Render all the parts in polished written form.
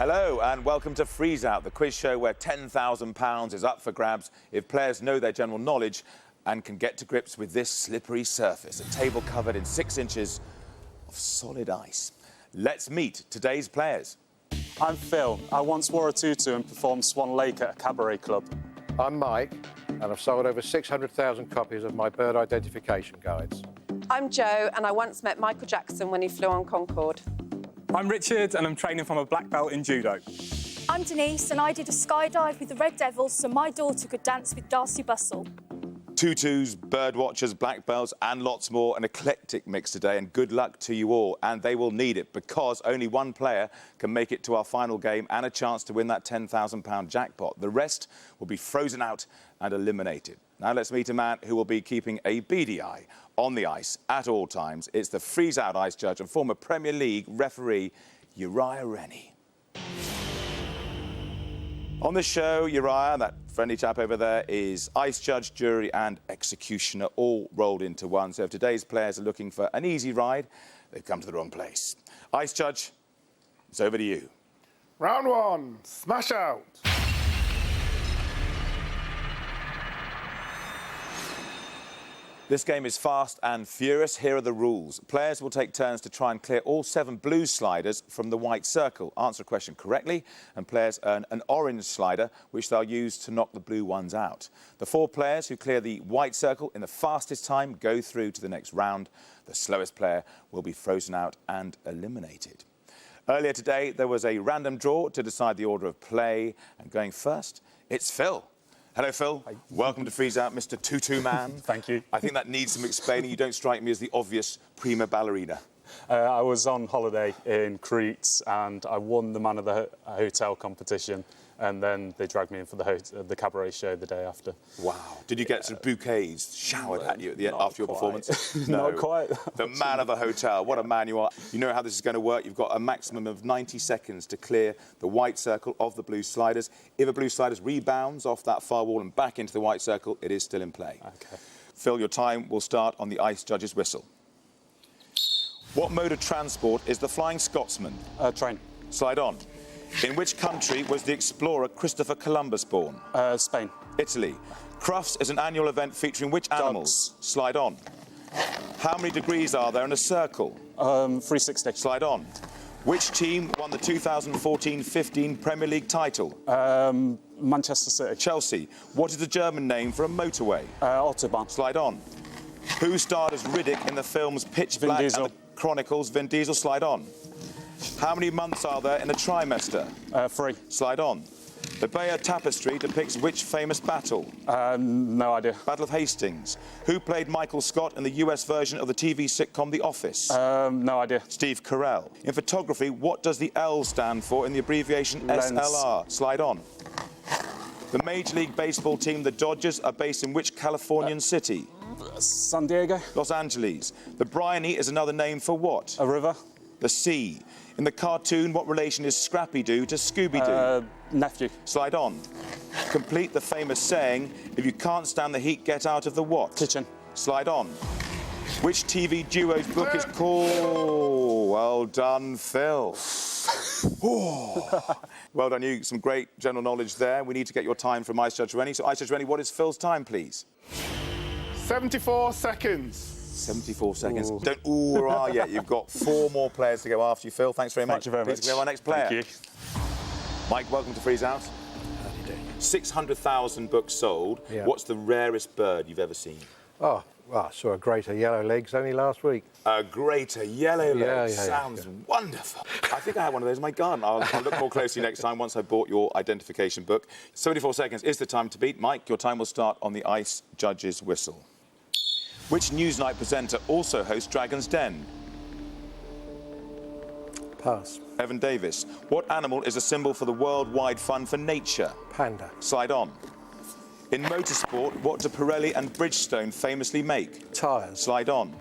Hello and welcome to Freeze Out, the quiz show where £10,000 is up for grabs if players know their general knowledge and can get to grips with this slippery surface, a table covered in 6 inches of solid ice. Let's meet today's players. I'm Phil. I once wore a tutu and performed Swan Lake at a cabaret club. I'm Mike, and I've sold over 600,000 copies of my bird identification guides. I'm Jo, and I once met Michael Jackson when he flew on Concorde. I'm Richard, and I'm training from a black belt in judo. I'm Denise, and I did a skydive with the Red Devils so my daughter could dance with Darcy Bustle. Tutus, bird watchers, black belts and lots more. An eclectic mix today, and good luck to you all. And they will need it because only one player can make it to our final game and a chance to win that £10,000 jackpot. The rest will be frozen out and eliminated. Now let's meet a man who will be keeping a beady eye on the ice at all times. It's the Freeze Out ice judge and former Premier League referee, Uriah Rennie. On the show, Uriah, that friendly chap over there, is ice judge, jury and executioner all rolled into one. So if today's players are looking for an easy ride, they've come to the wrong place. Ice judge, it's over to you. Round one, smash out. This game is fast and furious. Here are the rules. Players will take turns to try and clear all 7 blue sliders from the white circle. Answer a question correctly, and players earn an orange slider, which they'll use to knock the blue ones out. The 4 players who clear the white circle in the fastest time go through to the next round. The slowest player will be frozen out and eliminated. Earlier today, there was a random draw to decide the order of play, and going first, it's Phil. Hello, Phil. Hi. Welcome to Freeze Out, Mr. Tutu Man. Thank you. I think that needs some explaining. You don't strike me as the obvious prima ballerina. I was on holiday in Crete and I won the Man of the Hotel competition, and then they dragged me in for the cabaret show the day after. Wow. Did you get some bouquets showered at you at the end, after your performance? No. Not quite. The Man of the Hotel. What a man you are. You know how this is going to work. You've got a maximum of 90 seconds to clear the white circle of the blue sliders. If a blue slider rebounds off that far wall and back into the white circle, it is still in play. OK. Phil, your time will start on the ice judge's whistle. What mode of transport is the Flying Scotsman? Train. Slide on. In which country was the explorer Christopher Columbus born? Spain. Italy. Crufts is an annual event featuring which animals? Dogs. Slide on. How many degrees are there in a circle? 360. Slide on. Which team won the 2014-15 Premier League title? Manchester City. Chelsea. What is the German name for a motorway? Autobahn. Slide on. Who starred as Riddick in the films Pitch Vin Black Diesel. and the Chronicles? Vin Diesel. Slide on. How many months are there in a trimester? 3. Slide on. The Bayeux Tapestry depicts which famous battle? No idea. Battle of Hastings. Who played Michael Scott in the US version of the TV sitcom The Office? No idea. Steve Carell. In photography, what does the L stand for in the abbreviation Lens. SLR? Slide on. The Major League Baseball team, the Dodgers, are based in which Californian city? San Diego. Los Angeles. The Bryony is another name for what? A river. The sea. In the cartoon, what relation is Scrappy-Doo to Scooby-Doo? Nephew. Slide on. Complete the famous saying, if you can't stand the heat, get out of the what? Kitchen. Slide on. Which TV duo's book is called? Well done, Phil. Well done, you. Some great general knowledge there. We need to get your time from Ice Judge Rennie. So, Ice Judge Rennie, what is Phil's time, please? 74 seconds. 74 seconds. Ooh. Don't ooh or ah yet. You've got 4 more players to go after you, Phil. Thanks very much. Thank you very much. Please, can we have our next player? Thank you. Mike, welcome to Freeze Out. 600,000 books sold. Yeah. What's the rarest bird you've ever seen? Oh, well, I saw a greater yellow legs only last week. A greater yellow leg. Yeah. Sounds wonderful. I think I had one of those in my garden. I'll look more closely next time once I've bought your identification book. 74 seconds is the time to beat. Mike, your time will start on the ice judge's whistle. Which Newsnight presenter also hosts Dragon's Den? Pass. Evan Davis. What animal is a symbol for the Worldwide Fund for Nature? Panda. Slide on. In motorsport, what do Pirelli and Bridgestone famously make? Tyres. Slide on.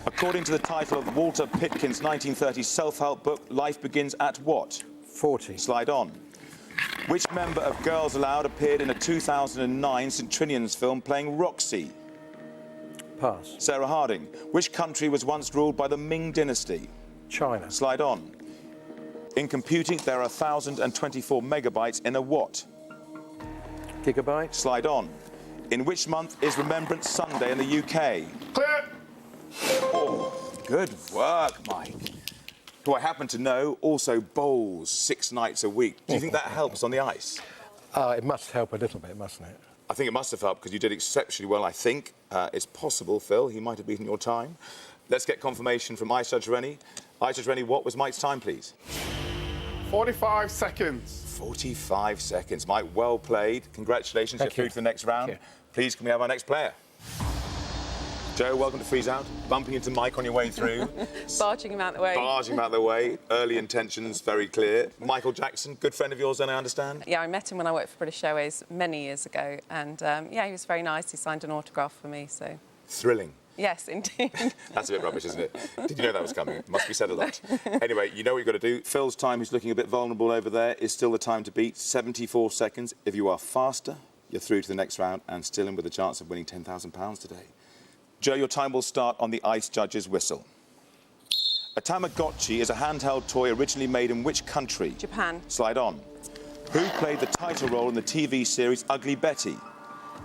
According to the title of Walter Pitkin's 1930 self-help book, life begins at what? 40. Slide on. Which member of Girls Aloud appeared in a 2009 St Trinian's film playing Roxy? Pass. Sarah Harding. Which country was once ruled by the Ming dynasty? China. Slide on. In computing, there are 1,024 megabytes in a what? Gigabyte. Slide on. In which month is Remembrance Sunday in the UK? Clear. Good work, Mike. Who I happen to know also bowls 6 nights a week. Do you think that helps on the ice? It must help a little bit, mustn't it? I think it must have helped because you did exceptionally well, I think. It's possible, Phil, he might have beaten your time. Let's get confirmation from Ice Judge Rennie. Ice Judge Rennie, what was Mike's time, please? 45 seconds. 45 seconds. Mike, well played. Congratulations, you're Thank you. through to the next round. Thank you. Please, can we have our next player? Joe, welcome to Freeze Out. Bumping into Mike on your way through. Barging him out the way. Barging him out the way. Early intentions, very clear. Michael Jackson, good friend of yours then, I understand? Yeah, I met him when I worked for British Airways many years ago, and yeah, he was very nice. He signed an autograph for me, so... Thrilling. Yes, indeed. That's a bit rubbish, isn't it? Did you know that was coming? Must be said a lot. Anyway, you know what you've got to do. Phil's time, who's looking a bit vulnerable over there, is still the time to beat. 74 seconds. If you are faster, you're through to the next round and still in with a chance of winning £10,000 today. Joe, your time will start on the Ice Judge's whistle. A Tamagotchi is a handheld toy originally made in which country? Japan. Slide on. Who played the title role in the TV series Ugly Betty?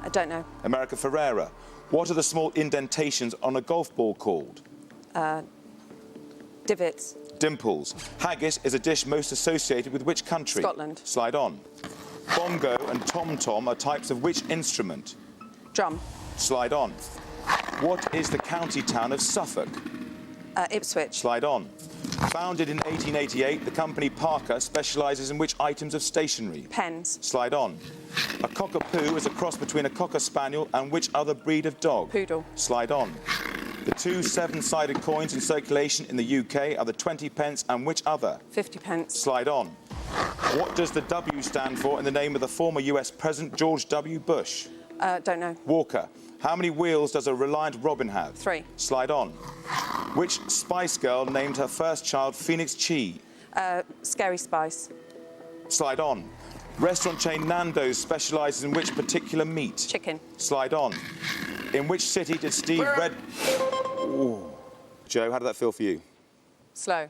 I don't know. America Ferrera. What are the small indentations on a golf ball called? Divots. Dimples. Haggis is a dish most associated with which country? Scotland. Slide on. Bongo and tom-tom are types of which instrument? Drum. Slide on. What is the county town of Suffolk? Ipswich. Slide on. Founded in 1888, the company Parker specialises in which items of stationery? Pens. Slide on. A cockapoo is a cross between a cocker spaniel and which other breed of dog? Poodle. Slide on. The two 7-sided coins in circulation in the UK are the 20 pence and which other? 50 pence. Slide on. What does the W stand for in the name of the former US President George W. Bush? Don't know. Walker. How many wheels does a Reliant Robin have? 3. Slide on. Which Spice Girl named her first child Phoenix Chi? Scary Spice. Slide on. Restaurant chain Nando's specialises in which particular meat? Chicken. Slide on. In which city did Steve Red... Ooh. Joe, how did that feel for you? Slow.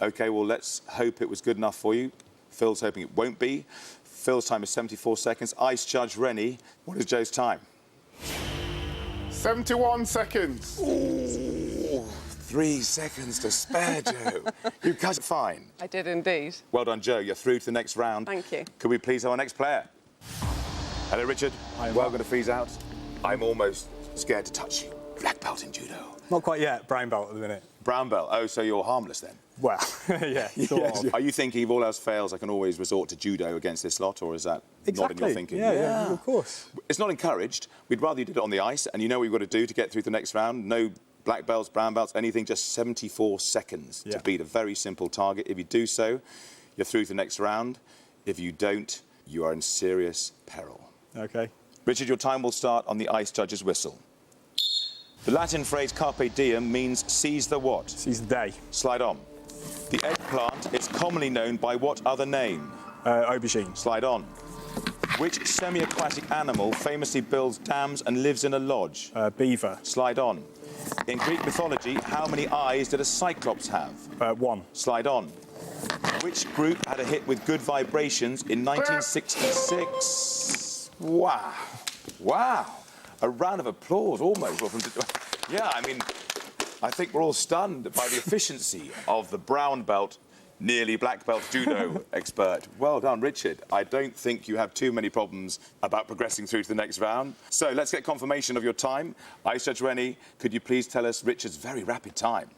OK, well, let's hope it was good enough for you. Phil's hoping it won't be. Phil's time is 74 seconds. Ice Judge Rennie, what is Joe's time? 71 seconds. Ooh, 3 seconds to spare, Joe. You cut it fine. I did indeed. Well done, Joe. You're through to the next round. Thank you. Could we please have our next player? Hello, Richard. Hi, Welcome to Freeze Out. I'm almost scared to touch you. Black belt in judo. Not quite yet, brown belt at the minute. Brown belt. Oh, so you're harmless then? Well, yeah, sort of. Are you thinking if all else fails, I can always resort to judo against this lot, or is that not in your thinking? Yeah, of course. It's not encouraged. We'd rather you did it on the ice, and you know what you've got to do to get through the next round. No black belts, brown belts, anything, just 74 seconds to beat a very simple target. If you do so, you're through to the next round. If you don't, you are in serious peril. OK. Richard, your time will start on the Ice Judge's whistle. The Latin phrase carpe diem means seize the what? Seize the day. Slide on. The eggplant is commonly known by what other name? Aubergine. Slide on. Which semi-aquatic animal famously builds dams and lives in a lodge? Beaver. Slide on. In Greek mythology, how many eyes did a cyclops have? 1. Slide on. Which group had a hit with Good Vibrations in 1966? Wow. Wow. A round of applause, almost. Yeah, I mean, I think we're all stunned by the efficiency of the brown belt, nearly black belt judo expert. Well done, Richard. I don't think you have too many problems about progressing through to the next round. So let's get confirmation of your time. Ice Judge Rennie, could you please tell us Richard's very rapid time?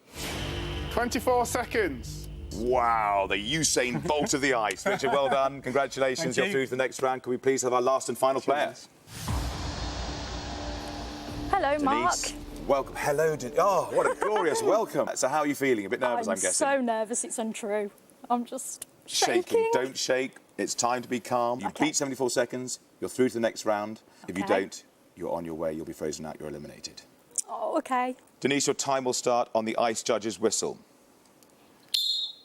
24 seconds. Wow, the Usain Bolt of the ice. Richard, well done. Congratulations. You're through to the next round. Can we please have our last and final player? Hello, Mark. Denise, welcome. Hello, oh, what a glorious welcome. So how are you feeling? A bit nervous, I'm guessing. I'm so nervous, it's untrue. I'm just shaking. Don't shake. It's time to be calm. You beat 74 seconds. You're through to the next round. If you don't, you're on your way. You'll be frozen out. You're eliminated. Oh, OK. Denise, your time will start on the Ice Judge's whistle.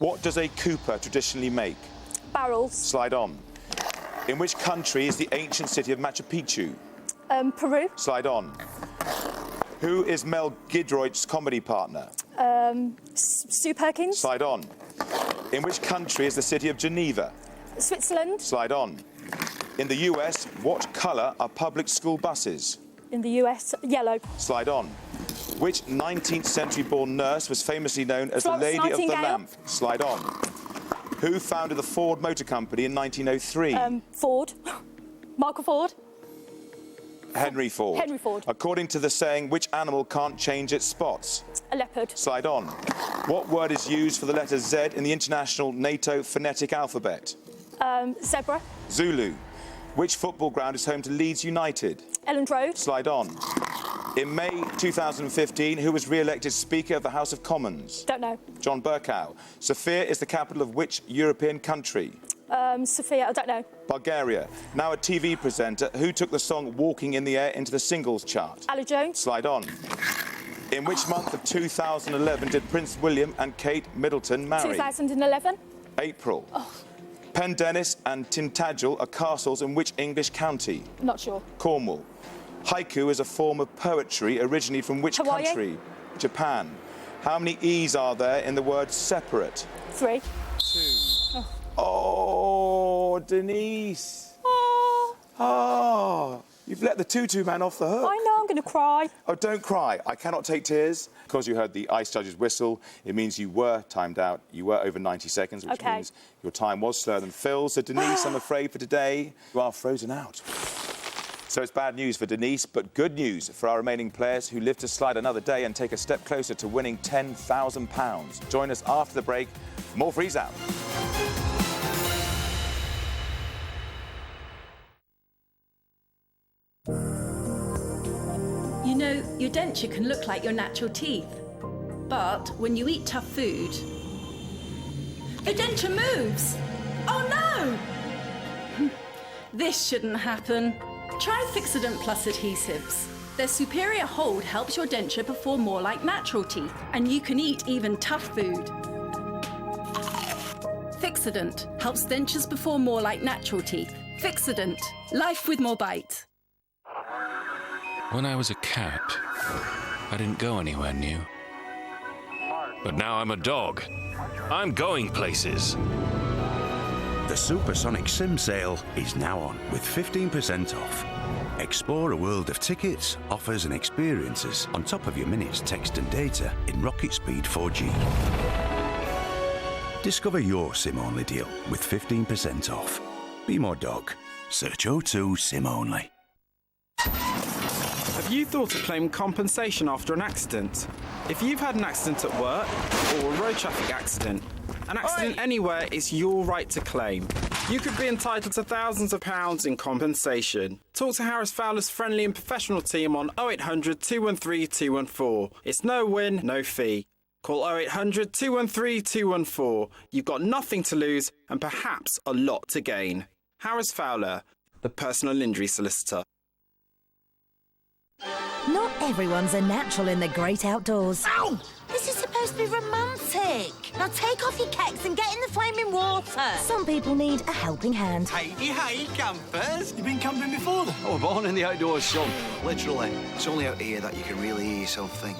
What does a Cooper traditionally make? Barrels. Slide on. In which country is the ancient city of Machu Picchu? Peru. Slide on. Who is Mel Gidroyt's comedy partner? Sue Perkins. Slide on. In which country is the city of Geneva? Switzerland. Slide on. In the US, what colour are public school buses? In the US, yellow. Slide on. Which 19th century born nurse was famously known as Florence the Lady of the Nightingale. Lamp? Slide on. Who founded the Ford Motor Company in 1903? Ford. Michael Ford. Henry Ford. Henry Ford. According to the saying, which animal can't change its spots? A leopard. Slide on. What word is used for the letter Z in the international NATO phonetic alphabet? Zebra. Zulu. Which football ground is home to Leeds United? Elland Road. Slide on. In May 2015, who was re-elected Speaker of the House of Commons? Don't know. John Bercow. Sofia is the capital of which European country? Sophia, I don't know. Bulgaria. Now a TV presenter, who took the song Walking in the Air into the singles chart? Ali Jones. Slide on. In which month of 2011 did Prince William and Kate Middleton marry? 2011. April. Pendennis and Tintagel are castles in which English county? Not sure. Cornwall. Haiku is a form of poetry originally from which Hawaii. country? Japan. How many E's are there in the word separate? 3. Oh, Denise. Oh, you've let the tutu man off the hook. I know, I'm going to cry. Oh, don't cry. I cannot take tears. Because you heard the ice judge's whistle, it means you were timed out. You were over 90 seconds, which Okay. means your time was slower than Phil's. So, Denise, I'm afraid for today, you are frozen out. So it's bad news for Denise, but good news for our remaining players who live to slide another day and take a step closer to winning £10,000. Join us after the break. More Freeze Out. You know, your denture can look like your natural teeth. But when you eat tough food, the denture moves. Oh no! This shouldn't happen. Try Fixodent Plus adhesives. Their superior hold helps your denture perform more like natural teeth, and you can eat even tough food. Fixodent helps dentures perform more like natural teeth. Fixodent, life with more bite. When I was a cat, I didn't go anywhere new. But now I'm a dog. I'm going places. The Supersonic Sim Sale is now on with 15% off. Explore a world of tickets, offers and experiences on top of your minutes, text and data in rocket speed 4G. Discover your SIM-only deal with 15% off. Be more dog. Search O2 SIM-only. Have you thought of claiming compensation after an accident? If you've had an accident at work or a road traffic accident, an accident anywhere is your right to claim. You could be entitled to thousands of pounds in compensation. Talk to Harris Fowler's friendly and professional team on 0800 213 214. It's no win, no fee. Call 0800 213 214. You've got nothing to lose and perhaps a lot to gain. Harris Fowler, the personal injury solicitor. Not everyone's a natural in the great outdoors. Ow! This is supposed to be romantic. Now take off your kecks and get in the flaming water. Some people need a helping hand. Hey, campers. You've been camping before then? I was born in the outdoors, son. Literally. It's only out here that you can really hear yourself think.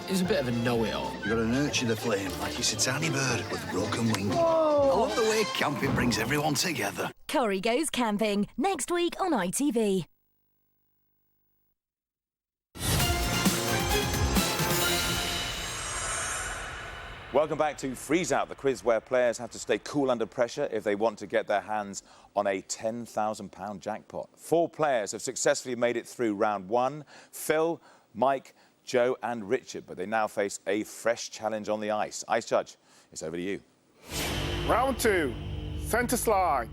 He's a bit of a know-it-all. You've got to nurture the flame like it's a tiny bird with a broken wing. Whoa. I love the way camping brings everyone together. Corrie Goes Camping, next week on ITV. Welcome back to Freeze Out, the quiz where players have to stay cool under pressure if they want to get their hands on a £10,000 jackpot. 4 players have successfully made it through round 1. Phil, Mike, Joe and Richard, but they now face a fresh challenge on the ice. Ice Judge, it's over to you. Round 2, centre slide.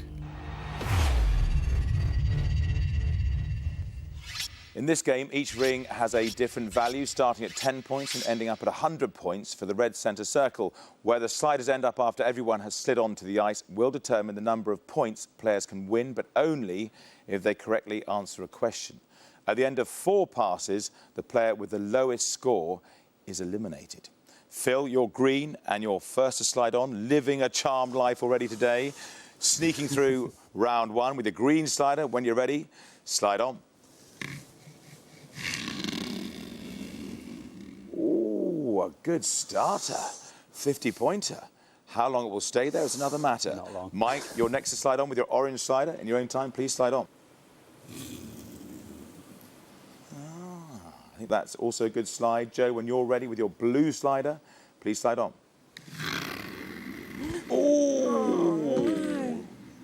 In this game, each ring has a different value, starting at 10 points and ending up at 100 points for the red centre circle. Where the sliders end up after everyone has slid onto the ice will determine the number of points players can win, but only if they correctly answer a question. At the end of 4 passes, the player with the lowest score is eliminated. Phil, you're green and you're first to slide on, living a charmed life already today. Sneaking through round 1 with a green slider. When you're ready, slide on. Ooh, a good starter. 50-pointer. How long it will stay there is another matter. Not long. Mike, you're next to slide on with your orange slider. In your own time, please slide on. I think that's also a good slide. Joe, when you're ready with your blue slider, please slide on. Oh!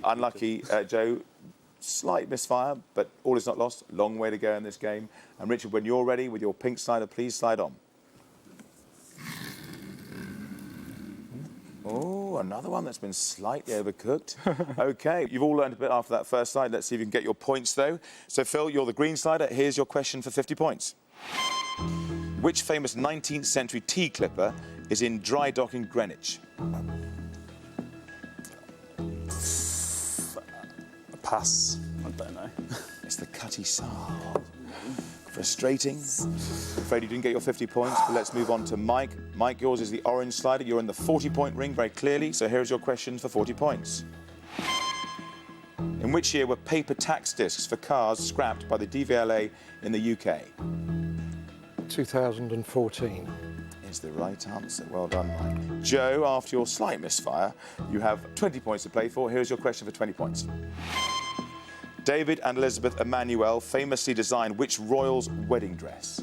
Unlucky, Joe. Slight misfire, but all is not lost. Long way to go in this game. And Richard, when you're ready with your pink slider, please slide on. Oh, another one that's been slightly overcooked. OK, you've all learned a bit after that first slide. Let's see if you can get your points, though. So, Phil, you're the green slider. Here's your question for 50 points. Which famous 19th century tea clipper is in dry dock in Greenwich? Pass. I don't know. It's the Cutty Sarl. Frustrating. Afraid you didn't get your 50 points, but let's move on to Mike. Mike, yours is the orange slider. You're in the 40-point ring very clearly, so here's your question for 40 points. In which year were paper tax discs for cars scrapped by the DVLA in the UK? 2014. Is the right answer. Well done, Mike. Joe, after your slight misfire, you have 20 points to play for. Here's your question for 20 points. David and Elizabeth Emanuel famously designed which royal's wedding dress?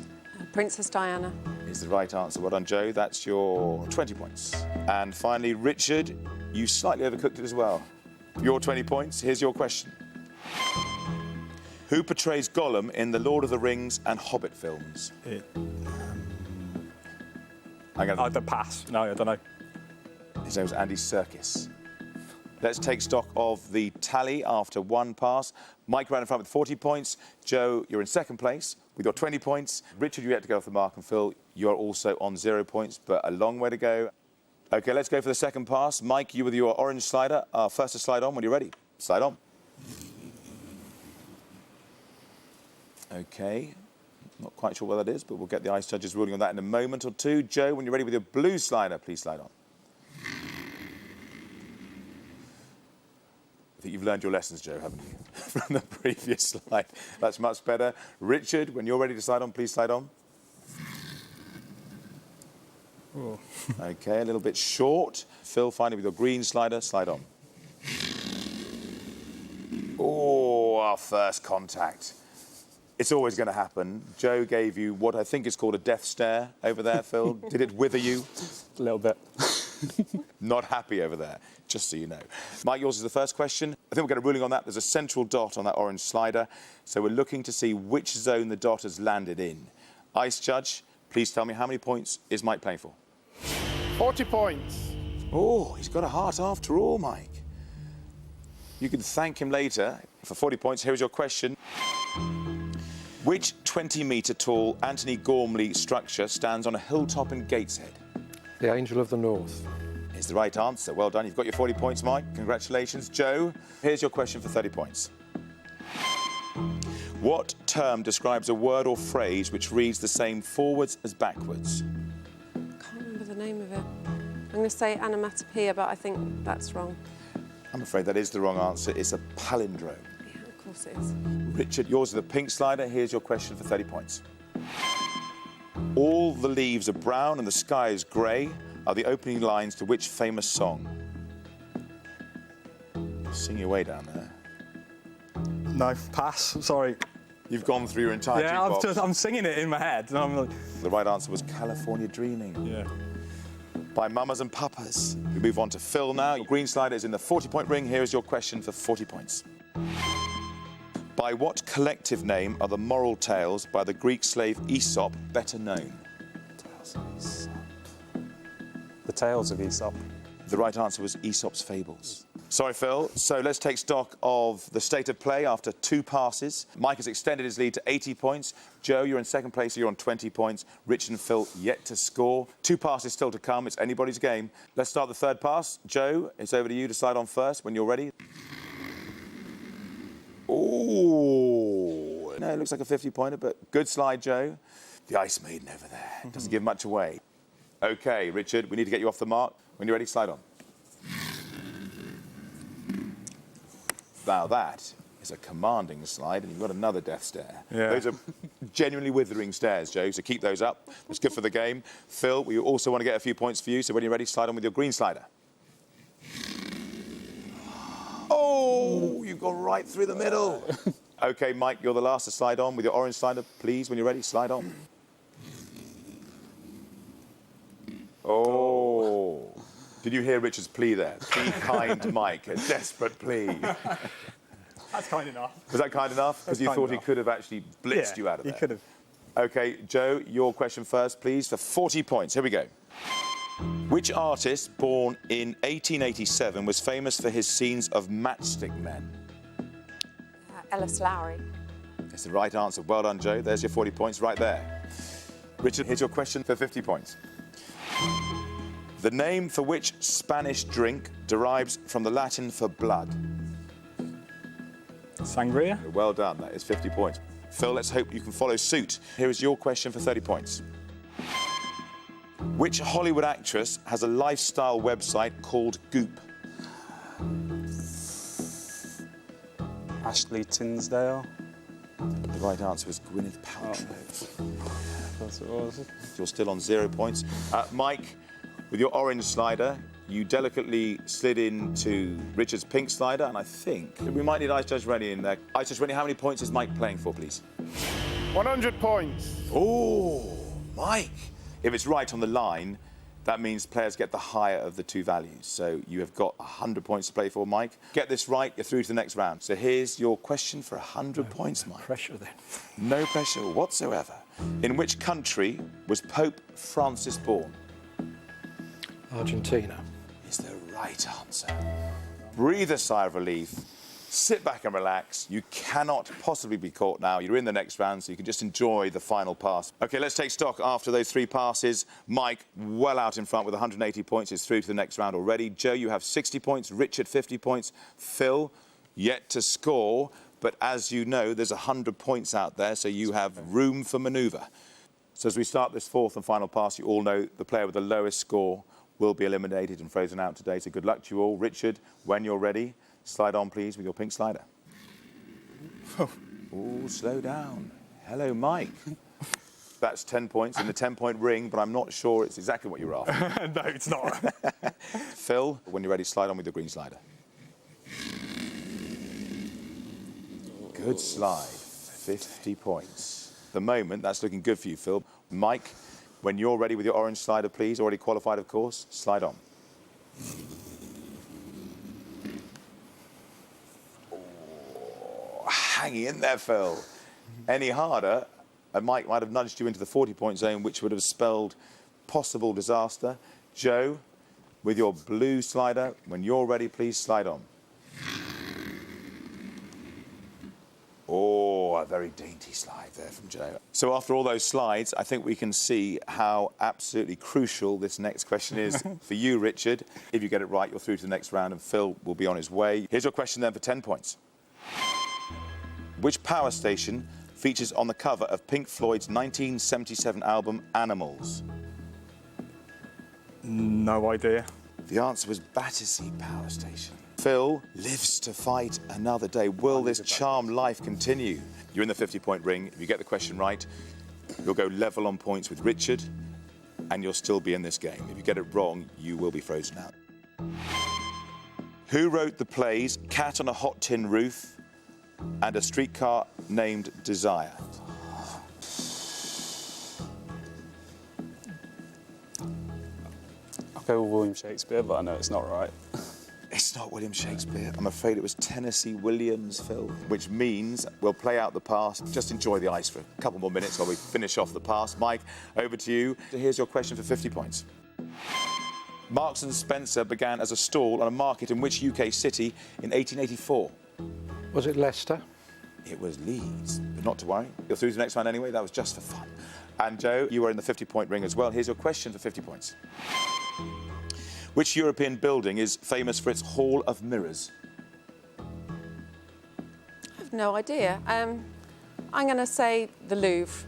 Princess Diana. Is the right answer. Well done, Joe. That's your 20 points. And finally, Richard, you slightly overcooked it as well. Your 20 points. Here's your question. Who portrays Gollum in the Lord of the Rings and Hobbit films? I don't pass. No, I don't know. His name was Andy Serkis. Let's take stock of the tally after one pass. Mike ran in front with 40 points. Joe, you're in second place with your 20 points. Richard, you yet to go off the mark, and Phil, you're also on 0 points, but a long way to go. OK, let's go for the second pass. Mike, you with your orange slider are first to slide on when you're ready. Slide on. OK. Not quite sure what that is, but we'll get the ice judges ruling on that in a moment or two. Joe, when you're ready with your blue slider, please slide on. I think you've learned your lessons, Joe, haven't you? From the previous slide. That's much better. Richard, when you're ready to slide on, please slide on. Oh. OK, a little bit short. Phil, finally, with your green slider, slide on. Oh, our first contact. It's always going to happen. Joe gave you what I think is called a death stare over there, Phil. Did it wither you? A little bit. Not happy over there, just so you know. Mike, yours is the first question. I think we'll get a ruling on that. There's a central dot on that orange slider. So we're looking to see which zone the dot has landed in. Ice judge, please tell me how many points is Mike playing for? 40 points. Oh, he's got a heart after all, Mike. You can thank him later. For 40 points, here's your question. Which 20-metre tall Anthony Gormley structure stands on a hilltop in Gateshead? The Angel of the North. Is the right answer. Well done. You've got your 40 points, Mike. Congratulations. Joe, here's your question for 30 points. What term describes a word or phrase which reads the same forwards as backwards? I can't remember the name of it. I'm going to say onomatopoeia, but I think that's wrong. I'm afraid that is the wrong answer. It's a palindrome. Yeah, of course it is. Richard, yours is the pink slider. Here's your question for 30 points. All the leaves are brown and the sky is grey are the opening lines to which famous song? Sing your way down there. No, pass. Sorry. You've gone through your entire jukebox. I'm singing it in my head. And I'm like... The right answer was California Dreaming. Yeah. By Mamas and Papas. We move on to Phil now. Your green slider is in the 40-point ring. Here is your question for 40 points. By what collective name are the moral tales by the Greek slave Aesop better known? The Tales of Aesop. The right answer was Aesop's Fables. Sorry, Phil. So let's take stock of the state of play after two passes. Mike has extended his lead to 80 points. Joe, you're in second place, so you're on 20 points. Rich and Phil yet to score. Two passes still to come. It's anybody's game. Let's start the third pass. Joe, it's over to you to slide on first when you're ready. Oh, no, it looks like a 50-pointer, but good slide, Joe. The Ice Maiden over there. Doesn't give much away. OK, Richard, we need to get you off the mark. When you're ready, slide on. Now that is a commanding slide, and you've got another death stare. Yeah. Those are genuinely withering stares, Joe, so keep those up. It's good for the game. Phil, we also want to get a few points for you, so when you're ready, slide on with your green slider. Oh, you've gone right through the middle. OK, Mike, you're the last to slide on with your orange slider. Please, when you're ready, slide on. Oh. Did you hear Richard's plea there? Be kind, Mike. A desperate plea. That's kind enough. Was that kind enough? Because you thought he could have actually blitzed you out of there. He could have. OK, Joe, your question first, please, for 40 points. Here we go. Which artist, born in 1887, was famous for his scenes of matchstick men? Ellis Lowry. That's the right answer. Well done, Joe. There's your 40 points right there. Richard, here's your question for 50 points. The name for which Spanish drink derives from the Latin for blood? Sangria. Well done. That is 50 points. Phil, let's hope you can follow suit. Here is your question for 30 points. Which Hollywood actress has a lifestyle website called Goop? Ashley Tisdale. The right answer is Gwyneth Paltrow. That's what it was. You're still on 0 points. Mike, with your orange slider, you delicately slid into Richard's pink slider, and I think we might need Ice Judge Rennie in there. Ice Judge Rennie, how many points is Mike playing for, please? 100 points. Oh, Mike. If it's right on the line, that means players get the higher of the two values. So you have got 100 points to play for, Mike. Get this right, you're through to the next round. So here's your question for 100 points, Mike. Pressure then. No pressure whatsoever. In which country was Pope Francis born? Argentina. Is the right answer. Breathe a sigh of relief. Sit back and relax. You cannot possibly be caught now. You're in the next round, so you can just enjoy the final pass. OK, let's take stock after those 3 passes. Mike, well out in front with 180 points, is through to the next round already. Joe, you have 60 points. Richard, 50 points. Phil, yet to score. But as you know, there's 100 points out there, so you have room for manoeuvre. So as we start this 4th and final pass, you all know the player with the lowest score will be eliminated and frozen out today. So good luck to you all. Richard, when you're ready, slide on, please, with your pink slider. Oh, slow down. Hello, Mike. That's 10 points in the 10-point ring, but I'm not sure it's exactly what you're after. No, it's not. Phil, when you're ready, slide on with your green slider. Good slide. 50 points. At the moment, that's looking good for you, Phil. Mike, when you're ready with your orange slider, please, already qualified, of course, slide on. Hanging in there, Phil. Any harder, and Mike might have nudged you into the 40-point zone, which would have spelled possible disaster. Joe, with your blue slider, when you're ready, please slide on. Oh, a very dainty slide there from Joe. So after all those slides, I think we can see how absolutely crucial this next question is for you, Richard. If you get it right, you're through to the next round, and Phil will be on his way. Here's your question then for 10 points. Which power station features on the cover of Pink Floyd's 1977 album Animals? No idea. The answer was Battersea Power Station. Phil lives to fight another day. Will this charmed life continue? You're in the 50-point ring. If you get the question right, you'll go level on points with Richard, and you'll still be in this game. If you get it wrong, you will be frozen out. Who wrote the plays Cat on a Hot Tin Roof and A Streetcar Named Desire? I'll go with William Shakespeare, but I know it's not right. It's not William Shakespeare. I'm afraid it was Tennessee Williams, Phil, which means we'll play out the past. Just enjoy the ice for a couple more minutes while we finish off the past. Mike, over to you. Here's your question for 50 points. Marks and Spencer began as a stall on a market in which UK city in 1884? Was it Leicester? It was Leeds, but not to worry. You're through to the next round anyway. That was just for fun. And Joe, you were in the 50-point ring as well. Here's your question for 50 points. Which European building is famous for its Hall of Mirrors? I have no idea. I'm going to say the Louvre.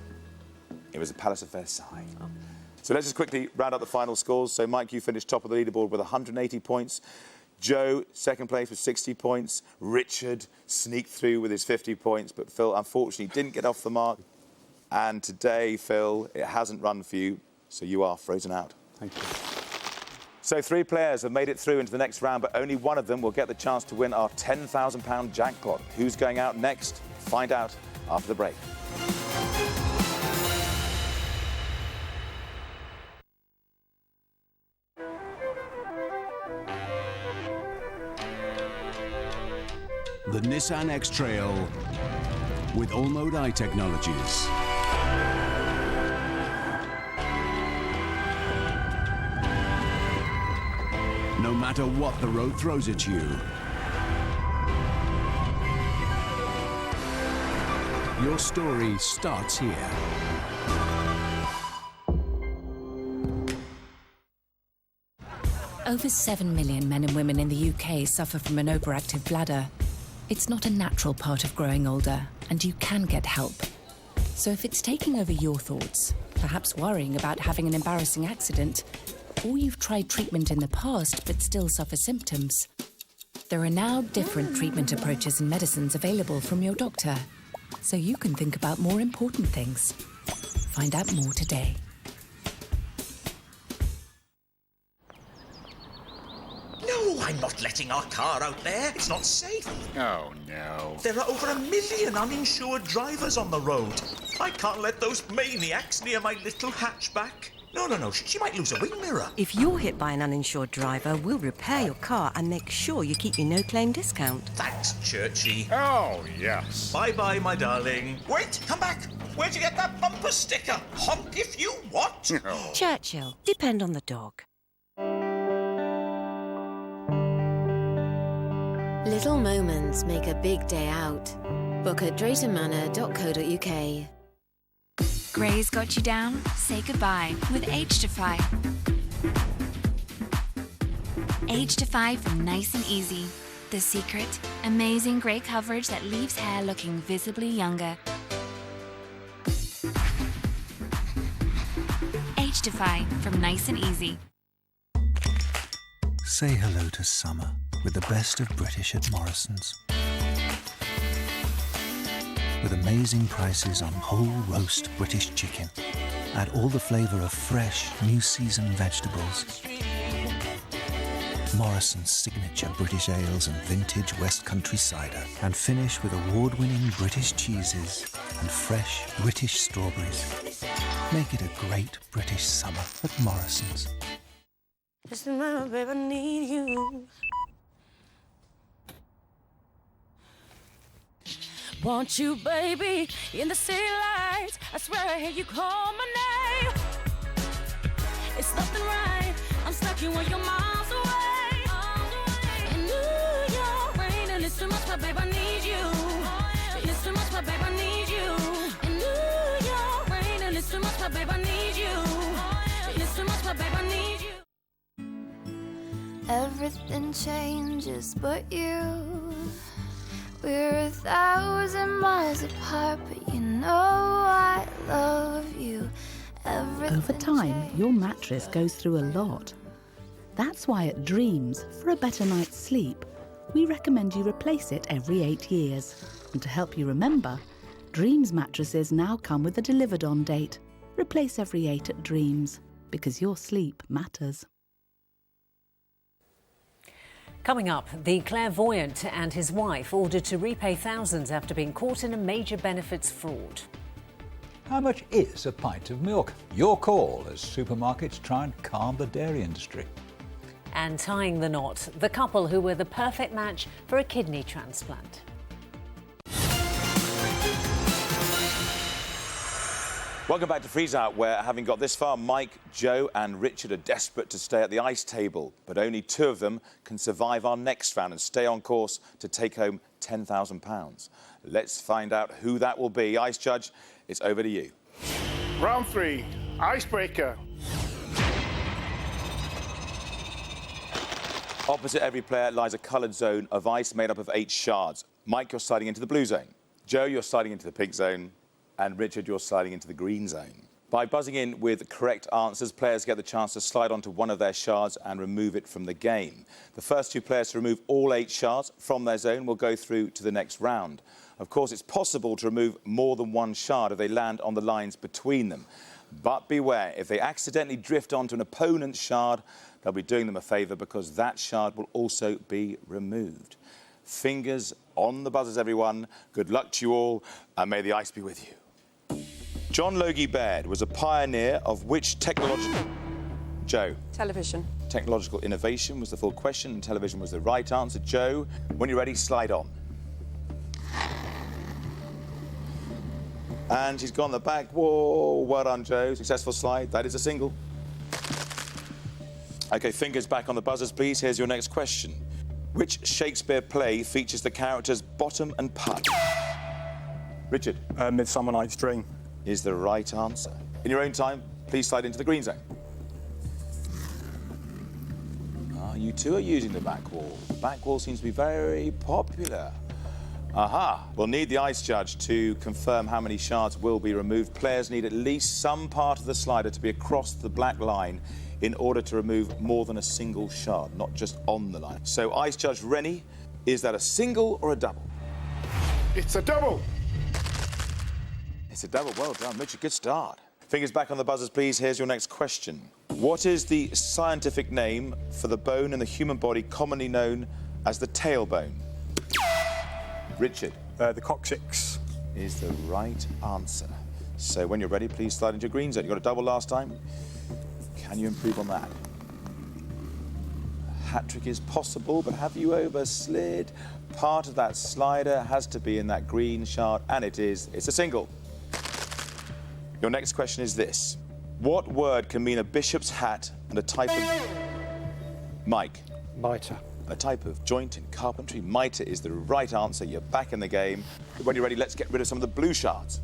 It was the Palace of Versailles. Oh. So let's just quickly round up the final scores. So, Mike, you finished top of the leaderboard with 180 points. Joe, second place with 60 points. Richard sneaked through with his 50 points, but Phil, unfortunately, didn't get off the mark. And today, Phil, it hasn't run for you, so you are frozen out. Thank you. So 3 players have made it through into the next round, but only one of them will get the chance to win our £10,000 jackpot. Who's going out next? Find out after the break. The Nissan X-Trail with All-Mode I technologies. No matter what the road throws at you, your story starts here. Over 7 million men and women in the UK suffer from an overactive bladder. It's not a natural part of growing older, and you can get help. So if it's taking over your thoughts, perhaps worrying about having an embarrassing accident, or you've tried treatment in the past but still suffer symptoms, there are now different treatment approaches and medicines available from your doctor, so you can think about more important things. Find out more today. No, I'm not letting our car out there. It's not safe. Oh, no. There are over 1 million uninsured drivers on the road. I can't let those maniacs near my little hatchback. No. She might lose a wing mirror. If you're hit by an uninsured driver, we'll repair your car and make sure you keep your no-claim discount. Thanks, Churchy. Oh, yes. Bye-bye, my darling. Wait, come back. Where'd you get that bumper sticker? Honk if you what? Churchill, depend on the dog. Little moments make a big day out. Book at draytonmanor.co.uk. Grey's got you down? Say goodbye with Age-Defy. Age-Defy from Nice and Easy. The secret? Amazing grey coverage that leaves hair looking visibly younger. Age-Defy from Nice and Easy. Say hello to summer with the best of British at Morrison's. With amazing prices on whole roast British chicken. Add all the flavour of fresh, new season vegetables. Morrison's signature British ales and vintage West Country cider. And finish with award-winning British cheeses and fresh British strawberries. Make it a great British summer at Morrison's. Listen, my baby, I need you. Want you, baby, in the city lights. I swear I hear you call my name. It's nothing right. I'm stuck here when you're miles away. In New York rain, and it's too much, my babe, I need you. It's too much, my babe, I need you. In New York rain, and it's too much, my babe, I need you. It's too much, my babe, I need you. Everything changes but you. We're 1,000 miles apart, but you know I love you. Over time, your mattress goes through a lot. That's why at Dreams, for a better night's sleep, we recommend you replace it every 8 years. And to help you remember, Dreams mattresses now come with a delivered on date. Replace every 8 at Dreams, because your sleep matters. Coming up, the clairvoyant and his wife ordered to repay thousands after being caught in a major benefits fraud. How much is a pint of milk? Your call as supermarkets try and calm the dairy industry. And tying the knot, the couple who were the perfect match for a kidney transplant. Welcome back to Freeze Out, where, having got this far, Mike, Joe and Richard are desperate to stay at the ice table, but only 2 of them can survive our next round and stay on course to take home £10,000. Let's find out who that will be. Ice Judge, it's over to you. Round 3, Icebreaker. Opposite every player lies a coloured zone of ice made up of 8 shards. Mike, you're sliding into the blue zone. Joe, you're sliding into the pink zone. And Richard, you're sliding into the green zone. By buzzing in with correct answers, players get the chance to slide onto one of their shards and remove it from the game. The first 2 players to remove all 8 shards from their zone will go through to the next round. Of course, it's possible to remove more than 1 shard if they land on the lines between them. But beware, if they accidentally drift onto an opponent's shard, they'll be doing them a favour because that shard will also be removed. Fingers on the buzzers, everyone. Good luck to you all, and may the ice be with you. John Logie Baird was a pioneer of which technological... Joe. Television. Technological innovation was the full question, and television was the right answer. Joe, when you're ready, slide on. And he's gone the back wall. Well done, Joe. Successful slide. That is a single. OK, fingers back on the buzzers, please. Here's your next question. Which Shakespeare play features the characters Bottom and Putt? Richard. Midsummer Night's Dream. Is the right answer. In your own time, please slide into the green zone. You two are using the back wall. The back wall seems to be very popular. Aha! We'll need the ice judge to confirm how many shards will be removed. Players need at least some part of the slider to be across the black line in order to remove more than a single shard, not just on the line. So, ice judge Rennie, is that a single or a double? It's a double. It's a double. Well done, Richard. Good start. Fingers back on the buzzers, please. Here's your next question. What is the scientific name for the bone in the human body commonly known as the tailbone? Richard. The coccyx. Is the right answer. So when you're ready, please slide into your green zone. You got a double last time. Can you improve on that? A hat trick is possible, but have you overslid? Part of that slider has to be in that green shard, and it is. It's a single. Your next question is this. What word can mean a bishop's hat and a type of... Mike. Mitre. A type of joint in carpentry. Mitre is the right answer. You're back in the game. When you're ready, let's get rid of some of the blue shards.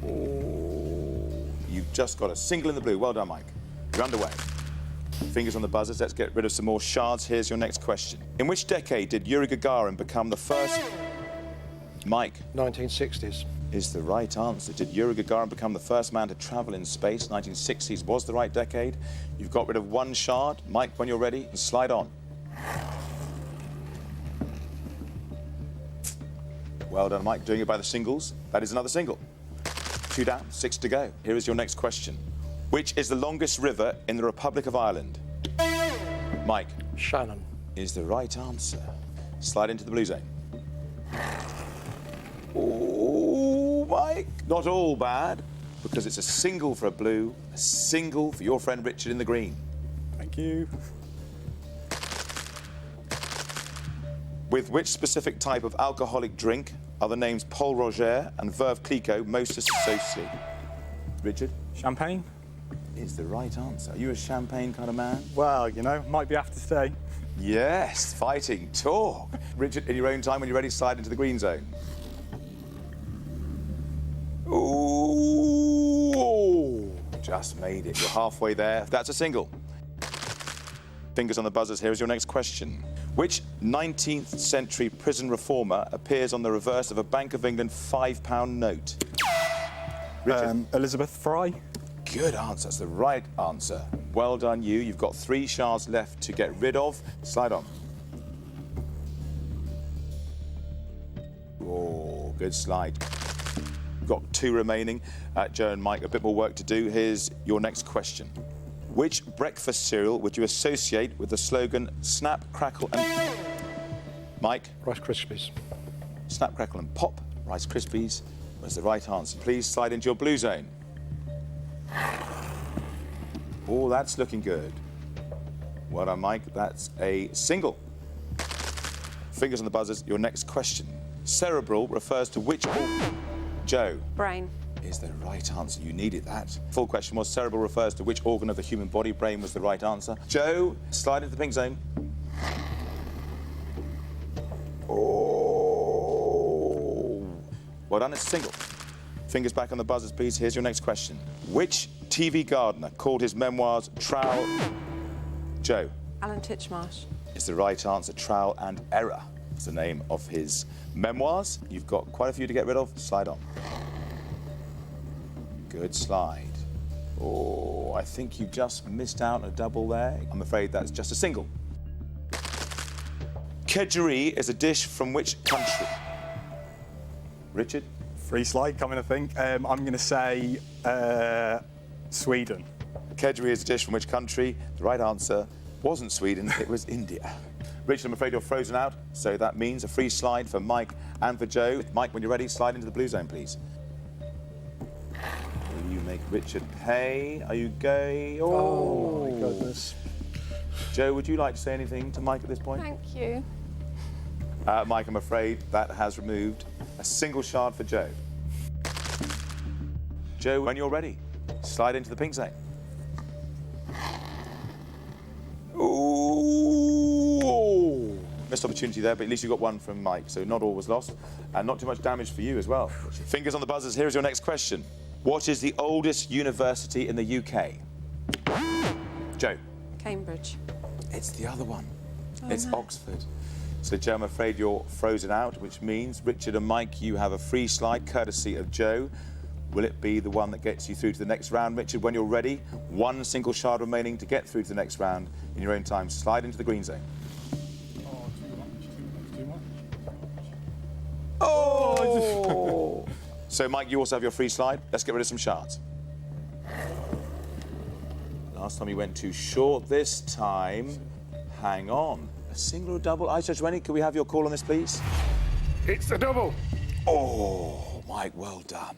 Oh, you've just got a single in the blue. Well done, Mike. You're underway. Fingers on the buzzers. Let's get rid of some more shards. Here's your next question. In which decade did Yuri Gagarin become the first... Mike. 1960s. Is the right answer. Did Yuri Gagarin become the first man to travel in space? 1960s was the right decade. You've got rid of one shard. Mike, when you're ready, and slide on. Well done, Mike. Doing it by the singles. That is another single. 2 down, 6 to go. Here is your next question. Which is the longest river in the Republic of Ireland? Mike. Shannon. Is the right answer. Slide into the blue zone. Oh, Mike. Not all bad, because it's a single for a blue, a single for your friend Richard in the green. Thank you. With which specific type of alcoholic drink are the names Paul Roger and Veuve Clicquot most associated? Richard? Champagne. Is the right answer. Are you a champagne kind of man? Well, you know, might be after today. Yes, fighting talk. Richard, in your own time, when you're ready, slide into the green zone. Ooh, just made it. You're halfway there. That's a single. Fingers on the buzzers. Here is your next question. Which 19th century prison reformer appears on the reverse of a Bank of England £5 note? Richard. Elizabeth Fry. Good answer. That's the right answer. Well done, you. You've got 3 shards left to get rid of. Slide on. Oh, good slide. Got 2 remaining. Joe and Mike, a bit more work to do. Here's your next question. Which breakfast cereal would you associate with the slogan Snap, Crackle and... Mike? Rice Krispies. Snap, Crackle and Pop. Rice Krispies was the right answer. Please slide into your blue zone. Oh, that's looking good. Well done, Mike. That's a single. Fingers on the buzzers. Your next question. Cerebral refers to which organ? Joe. Brain. Is the right answer. You needed that. Full question was cerebral refers to which organ of the human body? Brain was the right answer. Joe, slide into the pink zone. Oh. Well done, it's a single. Fingers back on the buzzers, please. Here's your next question. Which TV gardener called his memoirs Trowel... Joe. Alan Titchmarsh. Is the right answer. Trowel and Error is the name of his memoirs. You've got quite a few to get rid of. Slide on. Good slide. Oh, I think you just missed out on a double there. I'm afraid that's just a single. Kedgeree is a dish from which country? Richard? Free slide coming, I think. I'm going to say Sweden. Kedgeree is a dish from which country? The right answer wasn't Sweden, it was India. Richard, I'm afraid you're frozen out, so that means a free slide for Mike and for Joe. Mike, when you're ready, slide into the blue zone, please. Will you make Richard pay? Are you gay? Oh, my goodness. Joe, would you like to say anything to Mike at this point? Thank you. Mike, I'm afraid that has removed a single shard for Joe. Joe, when you're ready, slide into the pink zone. Ooh! Missed opportunity there, but at least you got one from Mike, so not all was lost. And not too much damage for you as well. Fingers on the buzzers, here is your next question. What is the oldest university in the UK? Joe. Cambridge. It's the other one. Oh, it's no. Oxford. So, Joe, I'm afraid you're frozen out, which means Richard and Mike, you have a free slide courtesy of Joe. Will it be the one that gets you through to the next round? Richard, when you're ready, one single shard remaining to get through to the next round. In your own time, slide into the green zone. Oh! So, Mike, you also have your free slide. Let's get rid of some shards. Last time you went too short. This time, hang on. A single or double? Judge Rennie, can we have your call on this, please? It's a double. Oh, Mike, well done.